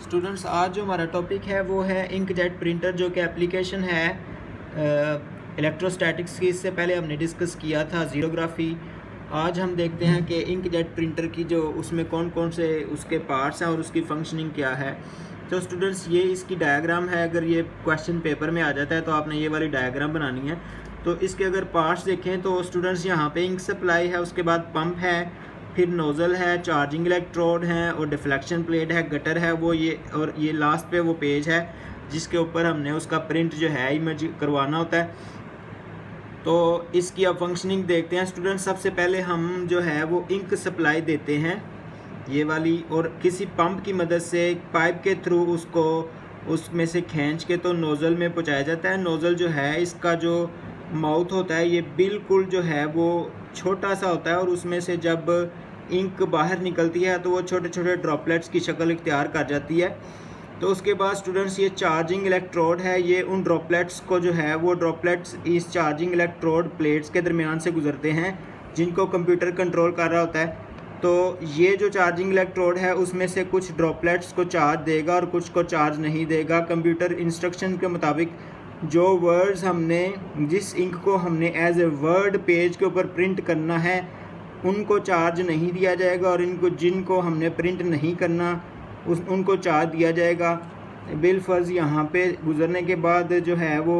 Students, आज जो हमारा टॉपिक है वो है इंकजेट प्रिंटर, जो कि एप्लीकेशन है इलेक्ट्रोस्टैटिक्स की। इससे पहले हमने डिस्कस किया था ज़ीरोग्राफी। आज हम देखते हैं कि इंकजेट प्रिंटर की जो उसमें कौन कौन से उसके पार्ट्स हैं और उसकी फंक्शनिंग क्या है। तो स्टूडेंट्स, ये इसकी डायग्राम है। अगर ये क्वेश्चन पेपर में आ जाता है तो आपने ये वाली डायग्राम बनानी है। तो इसके अगर पार्ट्स देखें तो स्टूडेंट्स यहाँ पे इंक सप्लाई है, उसके बाद पंप है, फिर नोज़ल है, चार्जिंग इलेक्ट्रोड हैं और डिफ्लेक्शन प्लेट है, गटर है वो ये, और ये लास्ट पे वो पेज है जिसके ऊपर हमने उसका प्रिंट जो है इमेज करवाना होता है। तो इसकी अब फंक्शनिंग देखते हैं स्टूडेंट्स। सबसे पहले हम जो है वो इंक सप्लाई देते हैं ये वाली, और किसी पंप की मदद से पाइप के थ्रू उसको उसमें से खींच के तो नोज़ल में पहुंचाया जाता है। नोज़ल जो है इसका जो माउथ होता है ये बिल्कुल जो है वो छोटा सा होता है, और उसमें से जब इंक बाहर निकलती है तो वो छोटे छोटे ड्रॉपलेट्स की शक्ल इख्तियार कर जाती है। तो उसके बाद स्टूडेंट्स ये चार्जिंग इलेक्ट्रोड है, ये उन ड्रॉपलेट्स को जो है वो ड्रॉपलेट्स इस चार्जिंग इलेक्ट्रोड प्लेट्स के दरमियान से गुजरते हैं जिनको कंप्यूटर कंट्रोल कर रहा होता है। तो ये जो चार्जिंग इलेक्ट्रोड है उसमें से कुछ ड्रॉपलेट्स को चार्ज देगा और कुछ को चार्ज नहीं देगा। कंप्यूटर इंस्ट्रक्शन के मुताबिक जो वर्ड्स हमने, जिस इंक को हमने एज ए वर्ड पेज के ऊपर प्रिंट करना है उनको चार्ज नहीं दिया जाएगा, और इनको जिनको हमने प्रिंट नहीं करना उनको चार्ज दिया जाएगा। बिलफर्ज यहाँ पे गुजरने के बाद जो है वो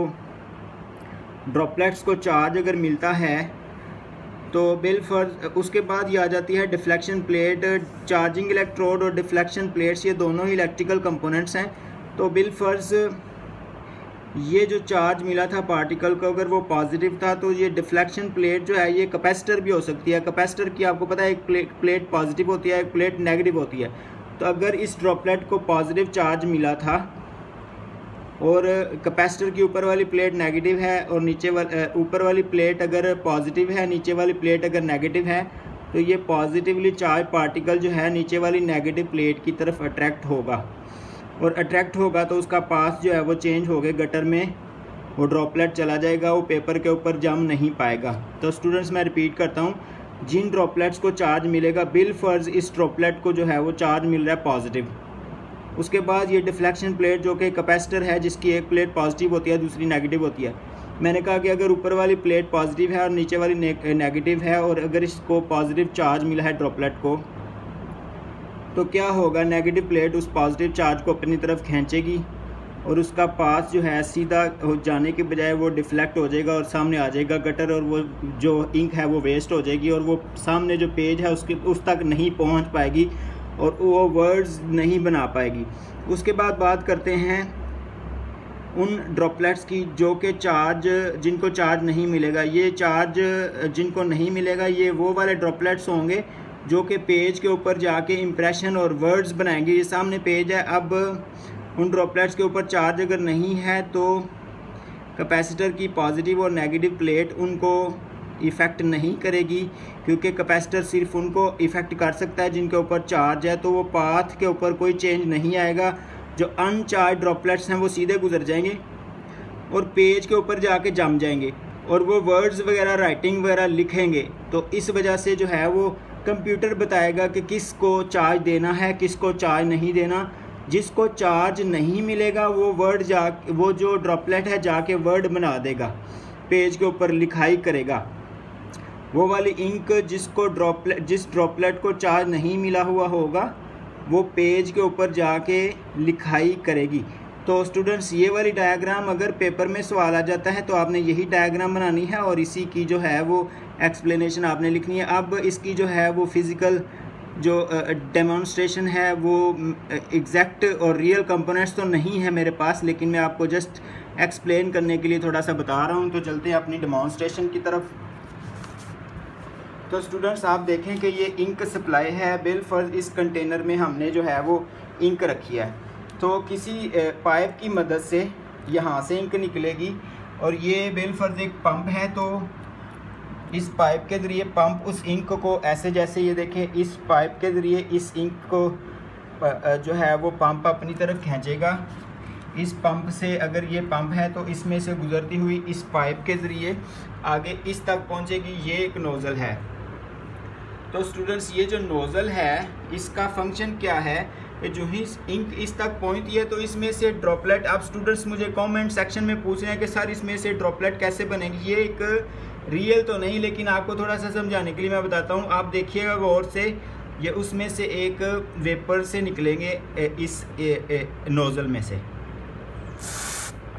ड्रॉपलेट्स को चार्ज अगर मिलता है तो बिलफर्ज उसके बाद ये आ जाती है डिफ्लेक्शन प्लेट। चार्जिंग इलेक्ट्रोड और डिफ्लेक्शन प्लेट्स ये दोनों ही इलेक्ट्रिकल कंपोनेंट्स हैं। तो बिलफर्ज ये जो चार्ज मिला था पार्टिकल को, अगर वो पॉजिटिव था तो ये डिफ्लेक्शन प्लेट जो है ये कैपेसिटर भी हो सकती है। कैपेसिटर की आपको पता है एक प्लेट पॉजिटिव होती है, एक प्लेट नेगेटिव होती है। तो अगर इस ड्रॉपलेट को पॉजिटिव चार्ज मिला था और कैपेसिटर की ऊपर वाली प्लेट नेगेटिव है और ऊपर वाली प्लेट अगर पॉजिटिव है, नीचे वाली प्लेट अगर नेगेटिव है, तो ये पॉजिटिवली चार्ज पार्टिकल जो है नीचे वाली नेगेटिव प्लेट की तरफ अट्रैक्ट होगा, और अट्रैक्ट होगा तो उसका पास जो है वो चेंज हो गए गटर में, वो ड्रॉपलेट चला जाएगा, वो पेपर के ऊपर जम नहीं पाएगा। तो स्टूडेंट्स, मैं रिपीट करता हूँ, जिन ड्रॉपलेट्स को चार्ज मिलेगा बिलफर्ज इस ड्रॉपलेट को जो है वो चार्ज मिल रहा है पॉजिटिव। उसके बाद ये डिफ्लेक्शन प्लेट जो कि कैपेसिटर है जिसकी एक प्लेट पॉजिटिव होती है दूसरी नेगेटिव होती है। मैंने कहा कि अगर ऊपर वाली प्लेट पॉजिटिव है और नीचे वाली नेगेटिव है, और अगर इसको पॉजिटिव चार्ज मिला है ड्रॉपलेट को, तो क्या होगा, नेगेटिव प्लेट उस पॉजिटिव चार्ज को अपनी तरफ खींचेगी और उसका पास जो है सीधा हो जाने के बजाय वो डिफ्लेक्ट हो जाएगा और सामने आ जाएगा गटर, और वो जो इंक है वो वेस्ट हो जाएगी और वो सामने जो पेज है उस तक नहीं पहुंच पाएगी और वो वर्ड्स नहीं बना पाएगी। उसके बाद बात करते हैं उन ड्रॉपलेट्स की जो कि जिनको चार्ज नहीं मिलेगा। ये चार्ज जिनको नहीं मिलेगा ये वो वाले ड्रॉपलेट्स होंगे जो कि पेज के ऊपर जाके इम्प्रेशन और वर्ड्स बनाएंगे। ये सामने पेज है, अब उन ड्रॉपलेट्स के ऊपर चार्ज अगर नहीं है तो कैपेसिटर की पॉजिटिव और नेगेटिव प्लेट उनको इफ़ेक्ट नहीं करेगी, क्योंकि कैपेसिटर सिर्फ उनको इफ़ेक्ट कर सकता है जिनके ऊपर चार्ज है। तो वो पाथ के ऊपर कोई चेंज नहीं आएगा, जो अनचार्ज ड्रॉपलेट्स हैं वो सीधे गुजर जाएंगे और पेज के ऊपर जाके जम जाएंगे और वो वर्ड्स वगैरह राइटिंग वगैरह लिखेंगे। तो इस वजह से जो है वो कंप्यूटर बताएगा कि किसको चार्ज देना है, किसको चार्ज नहीं देना। जिसको चार्ज नहीं मिलेगा वो जो ड्रॉपलेट है जाके वर्ड बना देगा, पेज के ऊपर लिखाई करेगा। वो वाली इंक जिस ड्रॉपलेट को चार्ज नहीं मिला हुआ होगा वो पेज के ऊपर जाके लिखाई करेगी। तो स्टूडेंट्स, ये वाली डायग्राम अगर पेपर में सवाल आ जाता है तो आपने यही डायग्राम बनानी है और इसी की जो है वो एक्सप्लेनेशन आपने लिखनी है। अब इसकी जो है वो फिज़िकल जो डेमोन्स्ट्रेशन है वो एग्जैक्ट और रियल कंपोनेंट्स तो नहीं है मेरे पास, लेकिन मैं आपको जस्ट एक्सप्लेन करने के लिए थोड़ा सा बता रहा हूँ। तो चलते हैं अपनी डेमोन्स्ट्रेशन की तरफ। तो स्टूडेंट्स, आप देखें कि ये इंक सप्लाई है। बिलफर्ज इस कंटेनर में हमने जो है वो इंक रखी है। तो किसी पाइप की मदद से यहाँ से इंक निकलेगी, और ये बिलफर्ज एक पंप है। तो इस पाइप के ज़रिए पंप उस इंक को ऐसे, जैसे ये देखें, इस पाइप के ज़रिए इस इंक को जो है वो पंप अपनी तरफ खींचेगा। इस पंप से, अगर ये पंप है तो इसमें से गुजरती हुई इस पाइप के ज़रिए आगे इस तक पहुंचेगी। ये एक नोज़ल है। तो स्टूडेंट्स, ये जो नोज़ल है इसका फंक्शन क्या है कि जो ही इंक इस तक पहुंचती है तो इसमें से ड्रॉपलेट, अब स्टूडेंट्स मुझे कमेंट सेक्शन में पूछ रहे हैं कि सर इसमें से ड्रॉपलेट कैसे बनेगी। ये एक रियल तो नहीं, लेकिन आपको थोड़ा सा समझाने के लिए मैं बताता हूँ। आप देखिएगा गौर से, ये उसमें से एक वेपर से निकलेंगे इस नोज़ल में से,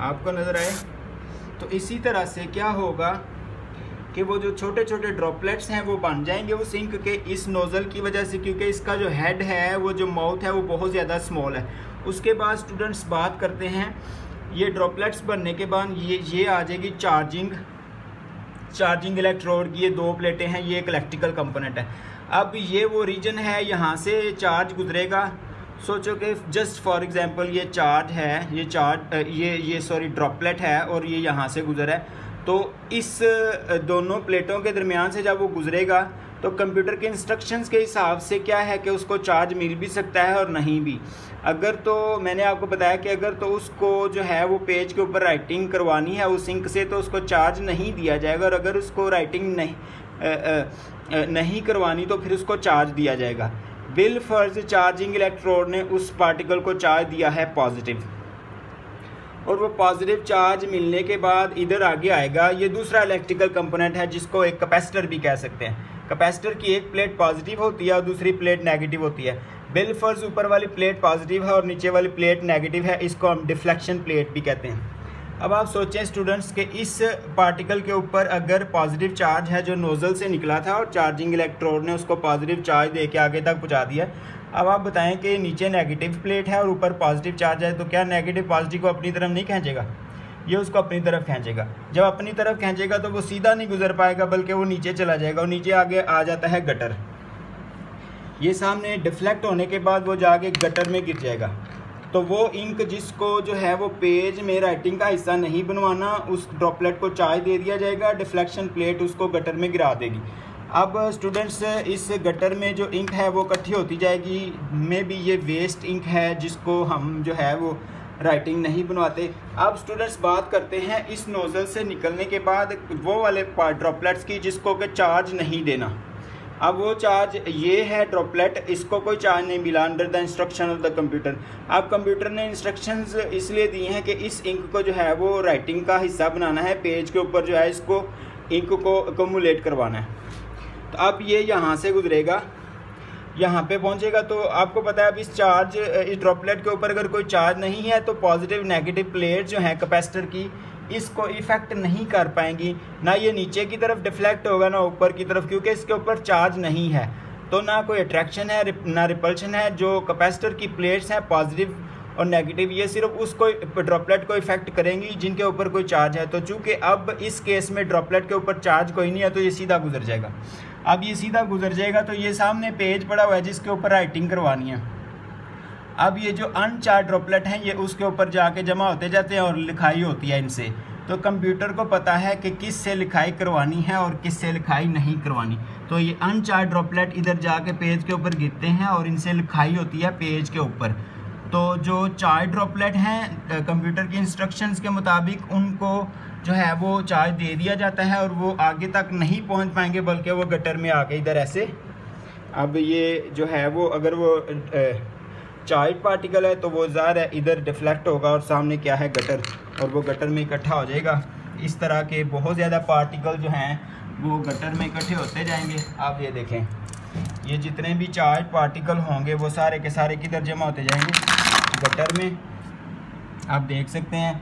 आपको नज़र आए। तो इसी तरह से क्या होगा कि वो जो छोटे छोटे ड्रॉपलेट्स हैं वो बन जाएंगे उस इंक के इस नोज़ल की वजह से, क्योंकि इसका जो हेड है, वो जो माउथ है वो बहुत ज़्यादा स्मॉल है। उसके बाद स्टूडेंट्स बात करते हैं, ये ड्रॉपलेट्स बनने के बाद ये आ जाएगी चार्जिंग इलेक्ट्रोड की। ये 2 प्लेटें हैं, ये एक इलेक्ट्रिकल कंपोनेंट है। अब ये वो रीजन है, यहाँ से चार्ज गुजरेगा। सोचो कि जस्ट फॉर एग्जांपल ये चार्ज है, ये सॉरी ड्रॉपलेट है और ये यहाँ से गुजरा है। तो इस दोनों प्लेटों के दरमियान से जब वो गुजरेगा तो कंप्यूटर के इंस्ट्रक्शंस के हिसाब से क्या है कि उसको चार्ज मिल भी सकता है और नहीं भी। अगर तो मैंने आपको बताया कि अगर तो उसको जो है वो पेज के ऊपर राइटिंग करवानी है उस इंक से तो उसको चार्ज नहीं दिया जाएगा, और अगर उसको राइटिंग नहीं करवानी तो फिर उसको चार्ज दिया जाएगा। बिल फर्ज चार्जिंग इलेक्ट्रोड ने उस पार्टिकल को चार्ज दिया है पॉजिटिव, और वो पॉजिटिव चार्ज मिलने के बाद इधर आगे आएगा। ये दूसरा इलेक्ट्रिकल कंपोनेंट है जिसको एक कैपेसिटर भी कह सकते हैं। कैपेसिटर की एक प्लेट पॉजिटिव होती है और दूसरी प्लेट नेगेटिव होती है। बिल फर्ज ऊपर वाली प्लेट पॉजिटिव है और नीचे वाली प्लेट नेगेटिव है, इसको हम डिफ्लेक्शन प्लेट भी कहते हैं। अब आप सोचें स्टूडेंट्स कि इस पार्टिकल के ऊपर अगर पॉजिटिव चार्ज है जो नोज़ल से निकला था और चार्जिंग इलेक्ट्रोड ने उसको पॉजिटिव चार्ज दे के आगे तक पहुंचा दिया। अब आप बताएं कि नीचे नेगेटिव प्लेट है और ऊपर पॉजिटिव चार्ज है, तो क्या नेगेटिव पॉजिटिव को अपनी तरफ नहीं खींचेगा? ये उसको अपनी तरफ खींचेगा। जब अपनी तरफ खींचेगा तो वो सीधा नहीं गुजर पाएगा, बल्कि वो नीचे चला जाएगा, और नीचे आगे आ जाता है गटर। ये सामने डिफ्लेक्ट होने के बाद वो जाके गटर में गिर जाएगा। तो वो इंक जिसको जो है वो पेज में राइटिंग का हिस्सा नहीं बनवाना, उस ड्रॉपलेट को चार्ज दे दिया जाएगा, डिफ्लेक्शन प्लेट उसको गटर में गिरा देगी। अब स्टूडेंट्स इस गटर में जो इंक है वो इकट्ठी होती जाएगी। मे बी ये वेस्ट इंक है जिसको हम जो है वो राइटिंग नहीं बनवाते। अब स्टूडेंट्स बात करते हैं इस नोज़ल से निकलने के बाद वो वाले ड्रॉपलेट्स की जिसको कि चार्ज नहीं देना। अब वो चार्ज ये है ड्रॉपलेट, इसको कोई चार्ज नहीं मिला under the instruction of the computer. अब कंप्यूटर ने इंस्ट्रक्शंस इसलिए दी हैं कि इस इंक को जो है वो राइटिंग का हिस्सा बनाना है, पेज के ऊपर जो है इसको इंक को अकोमुलेट करवाना है। तो अब ये यहाँ से गुजरेगा, यहाँ पे पहुँचेगा। तो आपको पता है अब इस ड्रॉपलेट के ऊपर अगर कोई चार्ज नहीं है तो पॉजिटिव नेगेटिव प्लेट जो है कैपेसिटर की इसको इफेक्ट नहीं कर पाएंगी, ना ये नीचे की तरफ डिफ्लेक्ट होगा ना ऊपर की तरफ, क्योंकि इसके ऊपर चार्ज नहीं है। तो ना कोई अट्रैक्शन है ना रिपल्शन है। जो कैपेसिटर की प्लेट्स हैं पॉजिटिव और नेगेटिव, ये सिर्फ उसको ड्रॉपलेट को इफेक्ट करेंगी जिनके ऊपर कोई चार्ज है। तो चूँकि अब इस केस में ड्रॉपलेट के ऊपर चार्ज कोई नहीं है तो ये सीधा गुजर जाएगा। अब ये सीधा गुजर जाएगा तो ये सामने पेज पड़ा हुआ है जिसके ऊपर राइटिंग करवानी है। अब ये जो अनचार्ज ड्रॉपलेट हैं ये उसके ऊपर जाके जमा होते जाते हैं और लिखाई होती है इनसे। तो कंप्यूटर को पता है कि किस से लिखाई करवानी है और किस से लिखाई नहीं करवानी। तो ये अनचार्ज ड्रॉपलेट इधर जाके पेज के ऊपर गिरते हैं और इनसे लिखाई होती है पेज के ऊपर। तो जो चार्ज ड्रॉपलेट हैं कंप्यूटर की इंस्ट्रक्शंस के मुताबिक उनको जो है वो चार्ज दे दिया जाता है और वो आगे तक नहीं पहुंच पाएंगे, बल्कि वो गटर में आके इधर ऐसे। अब ये जो है वो अगर वो चार्ज पार्टिकल है तो वो ज़ाहिर है इधर डिफ्लेक्ट होगा और सामने क्या है गटर, और वो गटर में इकट्ठा हो जाएगा। इस तरह के बहुत ज़्यादा पार्टिकल जो हैं वो गटर में इकट्ठे होते जाएंगे। आप ये देखें, ये जितने भी चार्ज पार्टिकल होंगे वो सारे के सारे किधर जमा होते जाएंगे? गटर में। आप देख सकते हैं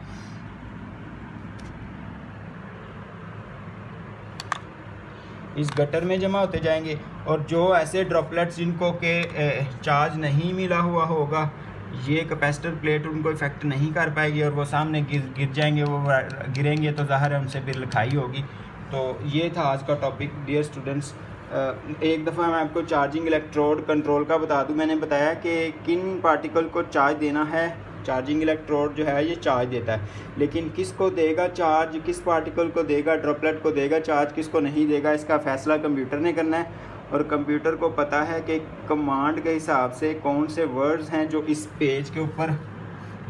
इस गटर में जमा होते जाएंगे। और जो ऐसे ड्रॉपलेट्स जिनको के चार्ज नहीं मिला हुआ होगा, ये कैपेसिटर प्लेट उनको इफेक्ट नहीं कर पाएगी और वो सामने गिर जाएंगे। वो गिरेंगे तो ज़ाहिर है उनसे फिर लिखाई होगी। तो ये था आज का टॉपिक डियर स्टूडेंट्स। एक दफ़ा मैं आपको चार्जिंग इलेक्ट्रोड कंट्रोल का बता दूं। मैंने बताया कि किन पार्टिकल को चार्ज देना है। चार्जिंग इलेक्ट्रोड जो है ये चार्ज देता है, लेकिन किसको देगा चार्ज, किस पार्टिकल को देगा, ड्रॉपलेट को देगा चार्ज, किसको नहीं देगा, इसका फ़ैसला कंप्यूटर ने करना है। और कंप्यूटर को पता है कि कमांड के हिसाब से कौन से वर्ड्स हैं जो इस पेज के ऊपर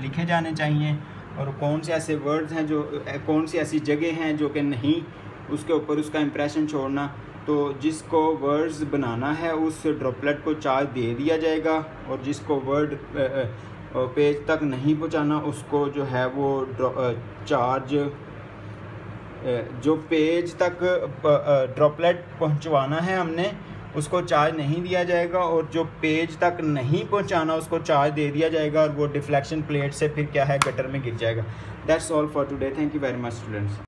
लिखे जाने चाहिए और कौन से ऐसे वर्ड्स हैं जो, कौन सी ऐसी जगह हैं जो कि नहीं, उसके ऊपर उसका इंप्रेशन छोड़ना। तो जिसको वर्ड्स बनाना है उस ड्रॉपलेट को चार्ज दे दिया जाएगा, और जिसको वर्ड पेज तक नहीं पहुंचाना उसको जो है वो चार्ज जो पेज तक ड्रॉपलेट पहुंचवाना है हमने उसको चार्ज नहीं दिया जाएगा, और जो पेज तक नहीं पहुंचाना उसको चार्ज दे दिया जाएगा, और वो डिफ्लेक्शन प्लेट से फिर क्या है गटर में गिर जाएगा। That's all for today. Thank you very much students.